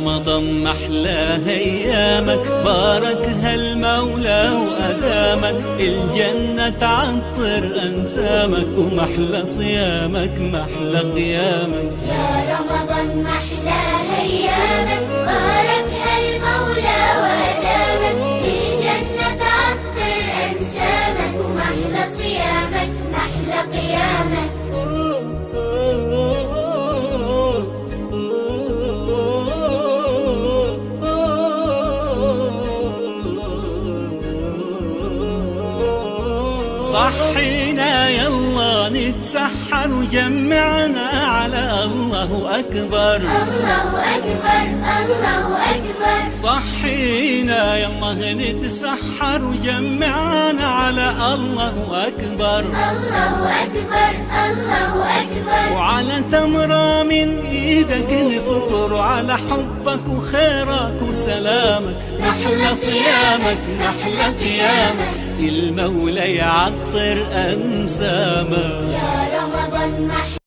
رمضان محلى ايامك، باركها المولى وادامك، الجنة تعطر انسامك، ومحلى صيامك محلى قيامك. يا رمضان محلى ايامك، باركها المولى وادامك، الجنة تعطر انسامك، ومحلى صيامك محلى قيامك. صحينا يلا نتسحر وجمعنا على الله أكبر. الله أكبر الله أكبر. صحينا يلا نتسحر وجمعنا على الله أكبر. الله أكبر الله أكبر. وعلى تمرة من إيدك نفطر، على حبك وخيرك وسلامك، محلى صيامك محلى قيامك، المولى يعطر أنسامك. يا رمضان محلى